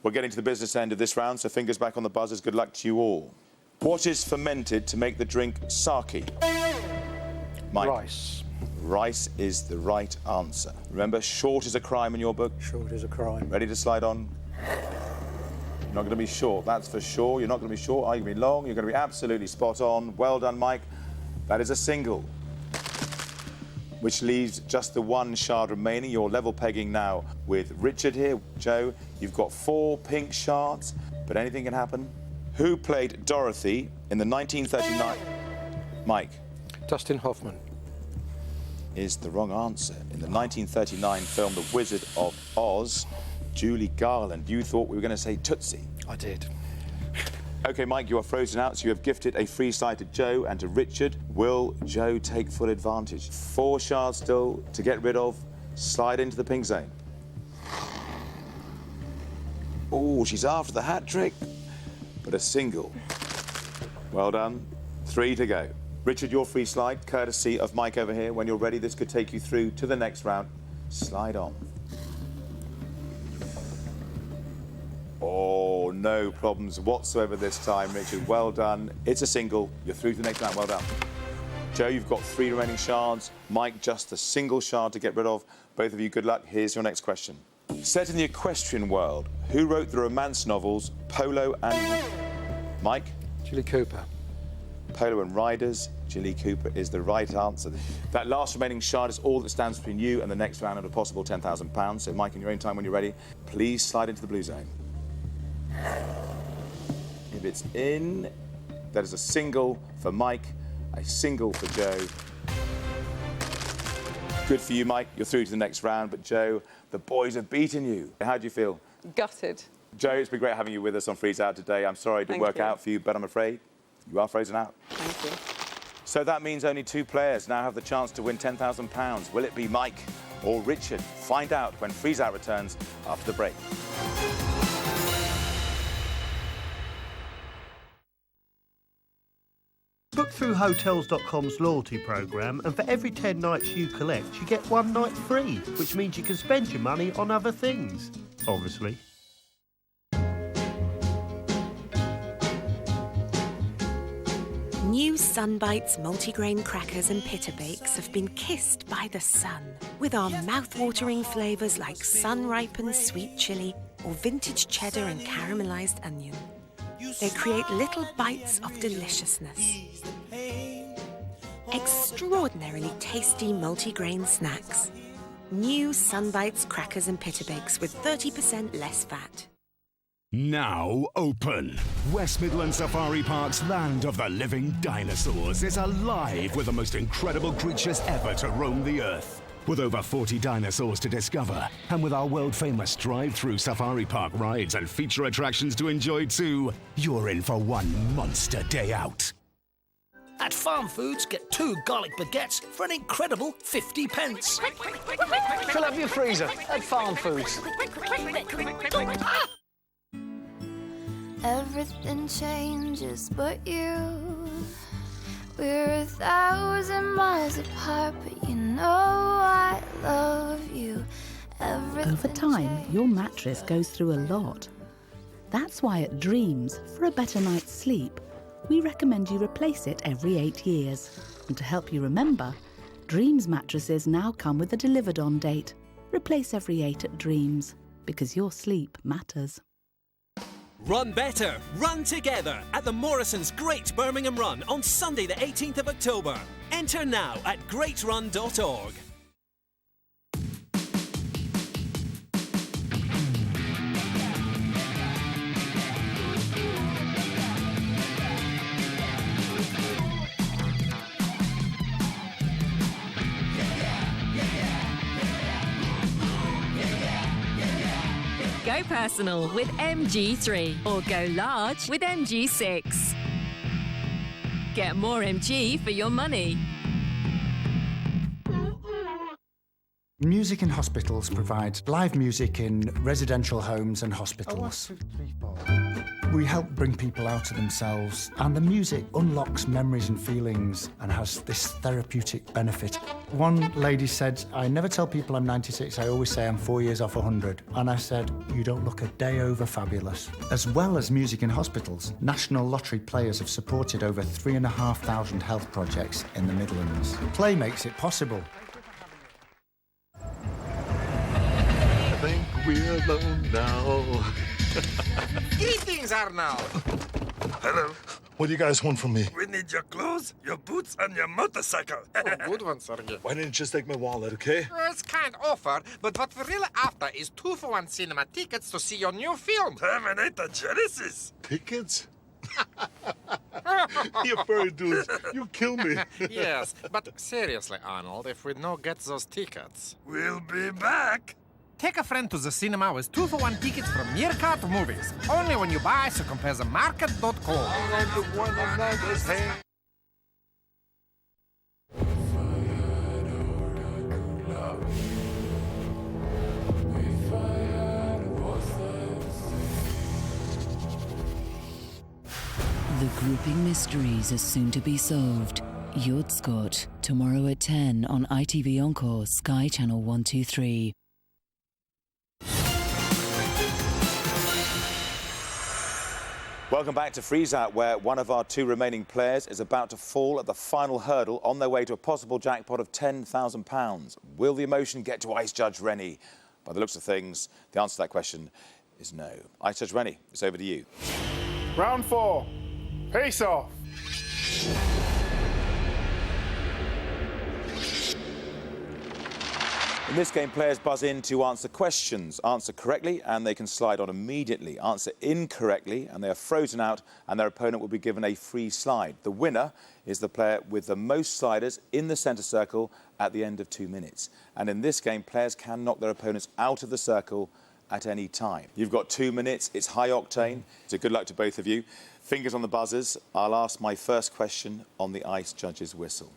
We're getting to the business end of this round, so fingers back on the buzzers. Good luck to you all. What is fermented to make the drink sake? Mike. Rice. Rice is the right answer. Remember, short is a crime in your book. Short is a crime. Ready to slide on? You're not going to be short, that's for sure. You're not going to be short. Are you going to be long? You're going to be absolutely spot on. Well done, Mike. That is a single, which leaves just the one shard remaining. You're level pegging now with Richard here. Joe, you've got 4 pink shards, but anything can happen. Who played Dorothy in the 1939... Mike. Dustin Hoffman. Is the wrong answer. In the 1939 film The Wizard of Oz, Julie Garland. You thought we were going to say Tootsie. I did. OK, Mike, you are frozen out, so you have gifted a free slide to Joe and to Richard. Will Joe take full advantage? 4 shards still to get rid of. Slide into the pink zone. Oh, she's after the hat trick, but a single. Well done. 3 to go. Richard, your free slide, courtesy of Mike over here. When you're ready, this could take you through to the next round. Slide on. Oh, no problems whatsoever this time, Richard. Well done. It's a single. You're through to the next round. Well done. Joe, you've got 3 remaining shards. Mike, just a single shard to get rid of. Both of you, good luck. Here's your next question. Set in the equestrian world, who wrote the romance novels Polo and... Mike? Jilly Cooper. Polo and Riders. Jilly Cooper is the right answer. That last remaining shard is all that stands between you and the next round of a possible £10,000. So, Mike, in your own time, when you're ready, please slide into the blue zone. If it's in, that is a single for Mike, a single for Joe. Good for you, Mike. You're through to the next round. But, Joe, the boys have beaten you. How do you feel? Gutted. Joe, it's been great having you with us on Freeze Out today. I'm sorry it didn't work out for you, but I'm afraid you are frozen out. Thank you. So that means only 2 players now have the chance to win £10,000. Will it be Mike or Richard? Find out when Freeze Out returns after the break. Book through Hotels.com's loyalty programme, and for every 10 nights you collect, you get 1 night free, which means you can spend your money on other things, obviously. New Sunbites multigrain crackers and pita bakes have been kissed by the sun with our mouth-watering flavours like sun-ripened sweet chilli or vintage cheddar and caramelised onion. They create little bites of deliciousness. Extraordinarily tasty multigrain snacks. New Sunbites crackers and pita bakes with 30% less fat. Now open. West Midland Safari Park's Land of the Living Dinosaurs is alive with the most incredible creatures ever to roam the earth. With over 40 dinosaurs to discover, and with our world-famous drive-through safari park rides and feature attractions to enjoy too, you're in for one monster day out. At Farm Foods, get 2 garlic baguettes for an incredible 50 pence. Fill up your freezer at Farm Foods. Everything changes but you. We're 1,000 miles apart, but you know I love you. Over time, your mattress goes through a lot. That's why at Dreams, for a better night's sleep, we recommend you replace it every 8 years. And to help you remember, Dreams mattresses now come with a delivered on date. Replace every 8 at Dreams, because your sleep matters. Run better, run together at the Morrisons Great Birmingham Run on Sunday the 18th of October. Enter now at greatrun.org. Go personal with MG3 or go large with MG6. Get more MG for your money. Music in Hospitals provides live music in residential homes and hospitals. We help bring people out of themselves, and the music unlocks memories and feelings and has this therapeutic benefit. One lady said, I never tell people I'm 96, I always say I'm 4 years off 100. And I said, you don't look a day over fabulous. As well as Music in Hospitals, National Lottery players have supported over 3,500 health projects in the Midlands. Play makes it possible. I think we're alone now. Greetings, Arnold. Hello. What do you guys want from me? We need your clothes, your boots, and your motorcycle. Good one, Sergey. Why didn't you just take my wallet, okay? It's kind offer, but what we're really after is 2-for-1 cinema tickets to see your new film, Terminator Genesis. Tickets? You furry dudes, you kill me. Yes, but seriously, Arnold, if we don't get those tickets, We'll be back. take a friend to the cinema with 2-for-1 tickets from Meerkat Movies. Only when you buy, so compare the market.com. The grouping mysteries are soon to be solved. Yod Scott, tomorrow at 10 on ITV Encore, Sky Channel 123. Welcome back to Freeze Out, where one of our 2 remaining players is about to fall at the final hurdle on their way to a possible jackpot of £10,000. Will the emotion get to Ice Judge Rennie? By the looks of things, the answer to that question is no. Ice Judge Rennie, it's over to you. Round 4. Face off. In this game, players buzz in to answer questions. Answer correctly, and they can slide on immediately. Answer incorrectly, and they are frozen out, and their opponent will be given a free slide. The winner is the player with the most sliders in the centre circle at the end of 2 minutes. And in this game, players can knock their opponents out of the circle at any time. You've got 2 minutes. It's high octane. So good luck to both of you. Fingers on the buzzers. I'll ask my first question on the Ice Judge's whistle.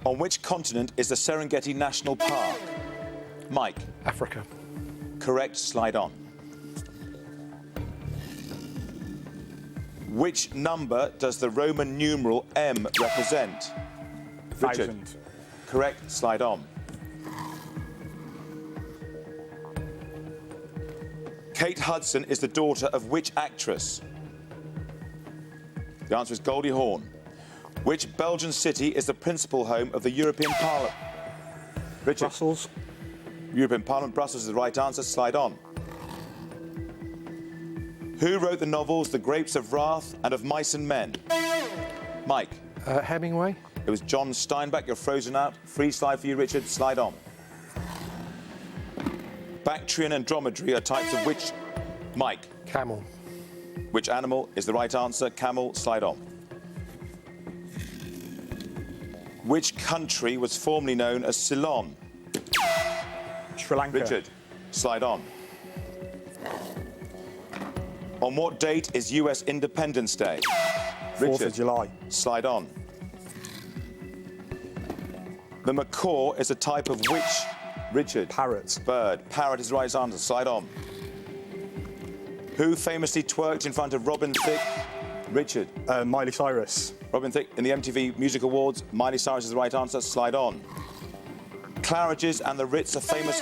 On which continent is the Serengeti National Park? Mike. Africa. Correct. Slide on. Which number does the Roman numeral M represent? Richard. 1,000. Correct. Slide on. Kate Hudson is the daughter of which actress? The answer is Goldie Hawn. Which Belgian city is the principal home of the European Parliament? Richard. Brussels. European Parliament. Brussels is the right answer. Slide on. Who wrote the novels The Grapes of Wrath and Of Mice and Men? Mike. Hemingway. It was John Steinbeck. You're frozen out. Free slide for you, Richard. Slide on. Bactrian and dromedary are types of which? Mike. Camel. Which animal is the right answer? Camel. Slide on. Which country was formerly known as Ceylon? Sri Lanka. Richard. Slide on. On what date is US Independence Day? Richard. 4th of July. Slide on. The macaw is a type of which? Richard. Parrot. Bird. Parrot is the right answer. Slide on. Who famously twerked in front of Robin Thicke? Richard. Miley Cyrus. Robin Thicke in the MTV Music Awards. Miley Cyrus is the right answer. Slide on. Claridge's and the Ritz are famous...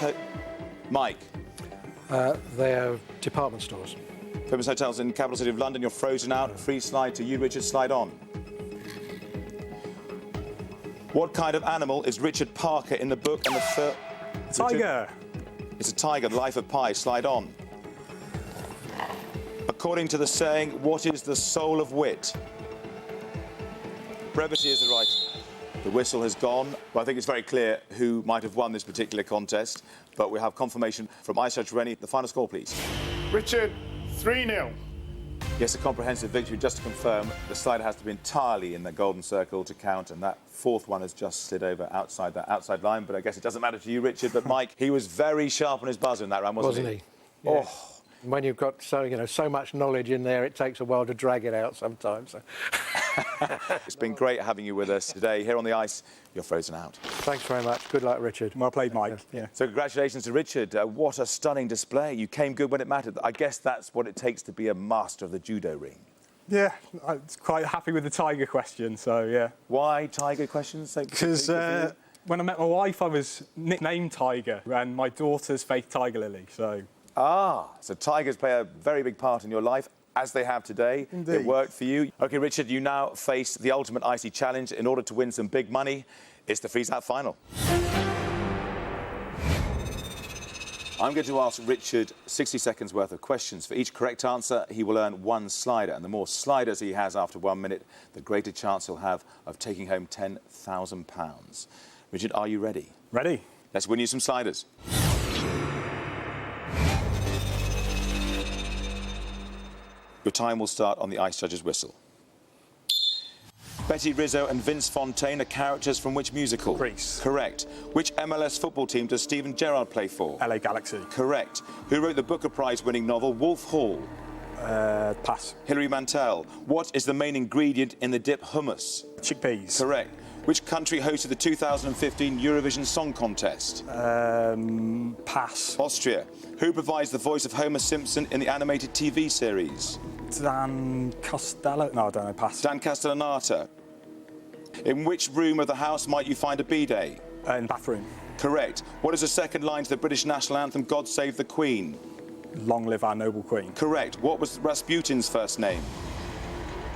Mike. They're department stores. Famous hotels in the capital city of London. You're frozen out. Free slide to you, Richard. Slide on. What kind of animal is Richard Parker in the book and the Tiger. It's a tiger, the life of Pi. Slide on. According to the saying, what is the soul of wit? Brevity is the right. The whistle has gone. Well, I think it's very clear who might have won this particular contest, but we have confirmation from Ice Judge Rennie. The final score, please. Richard, 3-0. Yes, a comprehensive victory. Just to confirm, the slider has to be entirely in the golden circle to count, and that fourth one has just slid over outside that outside line, but I guess it doesn't matter to you, Richard. But Mike, he was very sharp on his buzzer in that round, wasn't he? Yeah. Oh. When you've got so much knowledge in there, it takes a while to drag it out sometimes. So. It's been great having you with us today. Here on the ice, you're frozen out. Thanks very much. Good luck, Richard. Well played, Mike. Yeah. So congratulations to Richard. What a stunning display. You came good when it mattered. I guess that's what it takes to be a master of the judo ring. Yeah, I was quite happy with the tiger question, so yeah. Why tiger questions? Because when I met my wife, I was nicknamed Tiger, and my daughter's Faith Tiger Lily, so... Ah, so tigers play a very big part in your life, as they have today. Indeed. It worked for you. OK, Richard, you now face the ultimate icy challenge. In order to win some big money, it's the freeze-out final. I'm going to ask Richard 60 seconds worth of questions. For each correct answer, he will earn 1 slider. And the more sliders he has after 1 minute, the greater chance he'll have of taking home £10,000. Richard, are you ready? Ready. Let's win you some sliders. Your time will start on the Ice Judge's whistle. Betty Rizzo and Vince Fontaine are characters from which musical? Grease. Correct. Which MLS football team does Steven Gerrard play for? LA Galaxy. Correct. Who wrote the Booker Prize-winning novel Wolf Hall? Pass. Hilary Mantel. What is the main ingredient in the dip hummus? Chickpeas. Correct. Which country hosted the 2015 Eurovision Song Contest? Pass. Austria. Who provides the voice of Homer Simpson in the animated TV series? Dan Costello. No, I don't know. Pass. Dan Castellaneta. In which room of the house might you find a bidet? In bathroom. Correct. What is the second line to the British national anthem, God Save the Queen? Long live our noble queen. Correct. What was Rasputin's first name?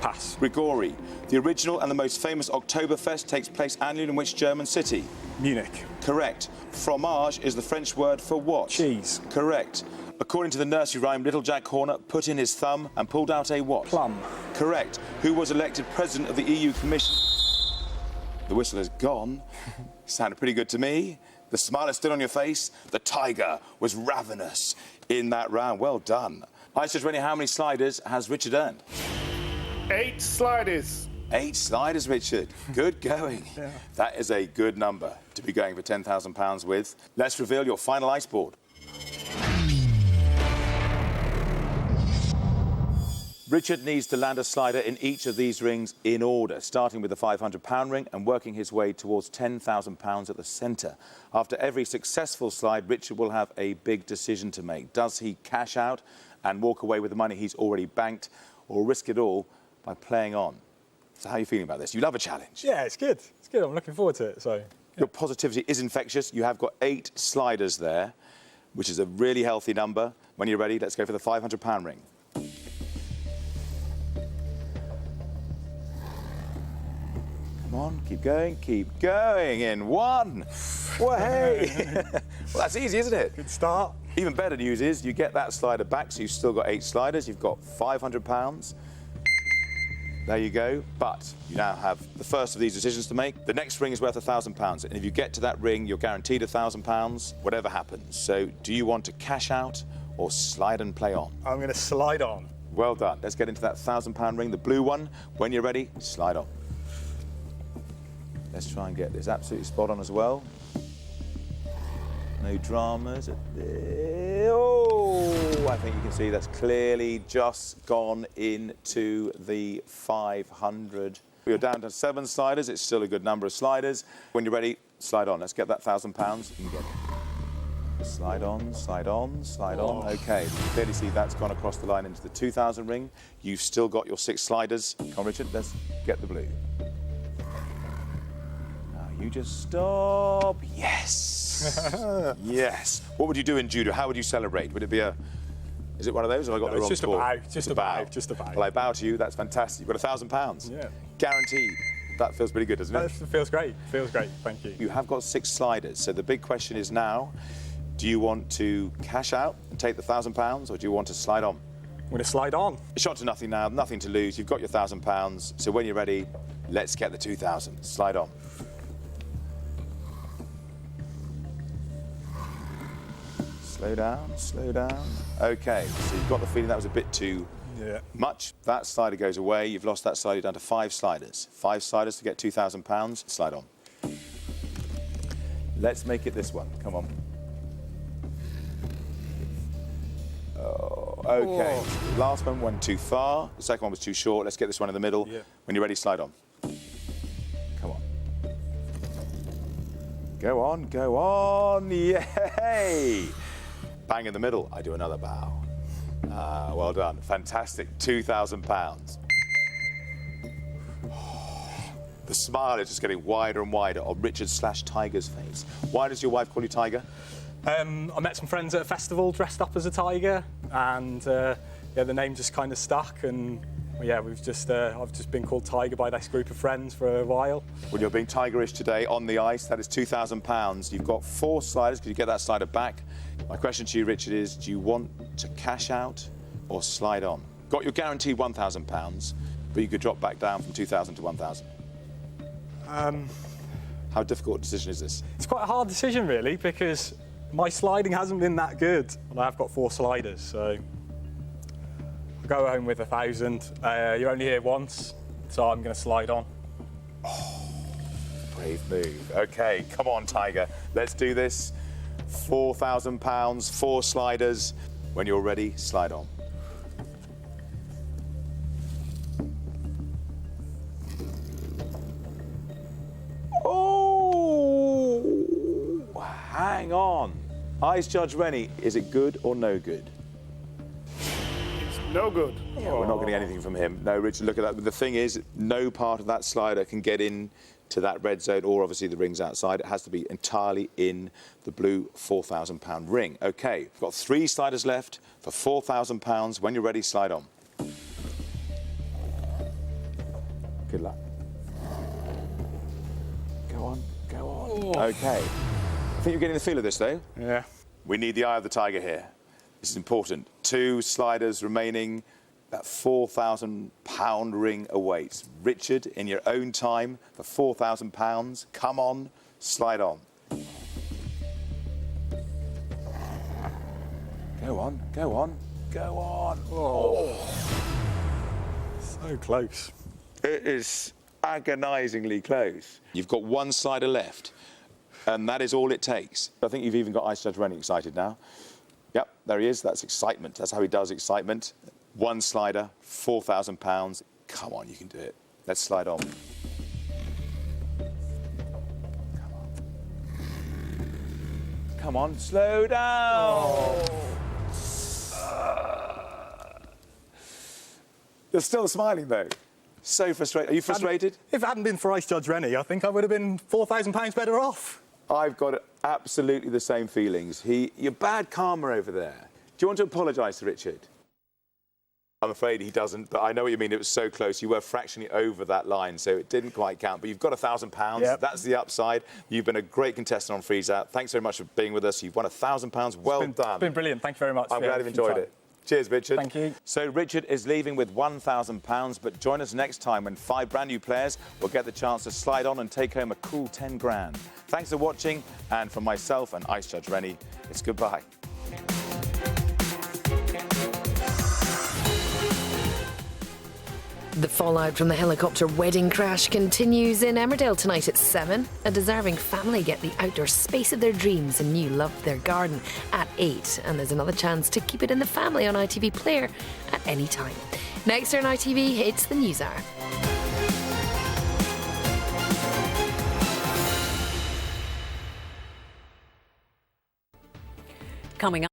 Pass. Grigori. The original and the most famous Oktoberfest takes place annually in which German city? Munich. Correct. Fromage is the French word for what? Cheese. Correct. According to the nursery rhyme, Little Jack Horner put in his thumb and pulled out a what? Plum. Correct. Who was elected president of the EU Commission? The whistle is gone. Sounded pretty good to me. The smile is still on your face. The tiger was ravenous in that round. Well done. Ice Judge Rennie, how many sliders has Richard earned? 8 sliders. 8 sliders, Richard. Good going. Yeah. That is a good number to be going for £10,000 with. Let's reveal your final ice board. Richard needs to land a slider in each of these rings in order, starting with the £500 ring and working his way towards £10,000 at the centre. After every successful slide, Richard will have a big decision to make. Does he cash out and walk away with the money he's already banked, or risk it all by playing on? So how are you feeling about this? You love a challenge. Yeah, it's good. It's good. I'm looking forward to it. So Your positivity is infectious. You have got 8 sliders there, which is a really healthy number. When you're ready, let's go for the £500 ring. Come on, keep going. In 1. Well, hey. Well, that's easy, isn't it? Good start. Even better news is you get that slider back, so you've still got 8 sliders. You've got £500. There you go. But you now have the first of these decisions to make. The next ring is worth £1,000. And if you get to that ring, you're guaranteed £1,000, whatever happens. So do you want to cash out or slide and play on? I'm going to slide on. Well done. Let's get into that £1,000 ring, the blue one. When you're ready, slide on. Let's try and get this absolutely spot on as well. No dramas. Oh, I think you can see that's clearly just gone into the 500. We're down to 7 sliders. It's still a good number of sliders. When you're ready, slide on. Let's get that £1,000. You can get it. Slide on, slide on, slide on. OK, you can clearly see that's gone across the line into the 2,000 ring. You've still got your 6 sliders. Come on, Richard, let's get the blue. Now, you just stop. Yes. Yes. What would you do in judo? How would you celebrate? Would it be a... Is it one of those? Have I got the wrong just sport? a bow. Just a bow. Just a bow. Well, I bow to you. That's fantastic. You've got £1,000. Yeah. Guaranteed. That feels pretty good, doesn't it? That feels great. Feels great. Thank you. You have got 6 sliders. So the big question is now, do you want to cash out and take the £1,000, or do you want to slide on? I'm going to slide on. Shot to nothing now. Nothing to lose. You've got your £1,000. So when you're ready, let's get the 2,000. Slide on. Slow down, slow down. OK, so you've got the feeling that was a bit too much. That slider goes away. You've lost that slider down to 5 sliders. 5 sliders to get £2,000. Slide on. Let's make it this one. Come on. Oh, OK. The last one went too far. The second one was too short. Let's get this one in the middle. Yeah. When you're ready, slide on. Come on. Go on, go on. Yay! Bang in the middle. I do another bow. Well done. Fantastic. £2,000. The smile is just getting wider and wider on Richard/Tiger's face. Why does your wife call you Tiger? I met some friends at a festival dressed up as a tiger, and yeah, the name just kind of stuck. And yeah, I've just been called Tiger by this group of friends for a while. Well, you're being tigerish today on the ice. That is £2,000. You've got 4 sliders. Could you get that slider back? My question to you, Richard, is do you want to cash out or slide on? Got your guaranteed £1,000, but you could drop back down from 2,000 to 1,000. How difficult a decision is this? It's quite a hard decision, really, because my sliding hasn't been that good, and I've got 4 sliders, so I'll go home with 1,000. You're only here once, so I'm going to slide on. Oh, brave move. OK, come on, Tiger. Let's do this. £4,000, 4 sliders. When you're ready, slide on. Oh! Hang on. Ice Judge Rennie, is it good or no good? It's no good. Yeah, we're not getting anything from him. No, Richard, look at that. But the thing is, no part of that slider can get in to that red zone, or obviously the rings outside. It has to be entirely in the blue £4,000 ring. OK, we've got 3 sliders left for £4,000. When you're ready, slide on. Good luck. Go on, go on. Oh. OK. I think you're getting the feel of this, though. Yeah. We need the eye of the tiger here. This is important. 2 sliders remaining. That £4,000 ring awaits. Richard, in your own time, for £4,000. Come on, slide on. Go on, go on, go on. Oh. So close. It is agonisingly close. You've got 1 slider left, and that is all it takes. I think you've even got Ice Judge Rennie excited now. Yep, there he is. That's excitement. That's how he does excitement. 1 slider, £4,000. Come on, you can do it. Let's slide on. Come on, slow down. You're still smiling, though. So frustrated. Are you frustrated? If it hadn't been for Ice Judge Rennie, I think I would have been £4,000 better off. I've got absolutely the same feelings. You're bad karma over there. Do you want to apologise to Richard? I'm afraid he doesn't, but I know what you mean. It was so close. You were fractionally over that line, so it didn't quite count. But you've got £1,000. Yep. That's the upside. You've been a great contestant on Freeze Out. Thanks very much for being with us. You've won £1,000. Well done. It's been brilliant. Thank you very much. I'm glad you've enjoyed it. Cheers, Richard. Thank you. So Richard is leaving with £1,000, but join us next time when 5 brand new players will get the chance to slide on and take home a cool 10 grand. Thanks for watching, and from myself and Ice Judge Rennie, it's goodbye. The fallout from the helicopter wedding crash continues in Emmerdale tonight at 7. A deserving family get the outdoor space of their dreams and new love their garden at 8. And there's another chance to keep it in the family on ITV Player at any time. Next on ITV, it's the News Hour. Coming up.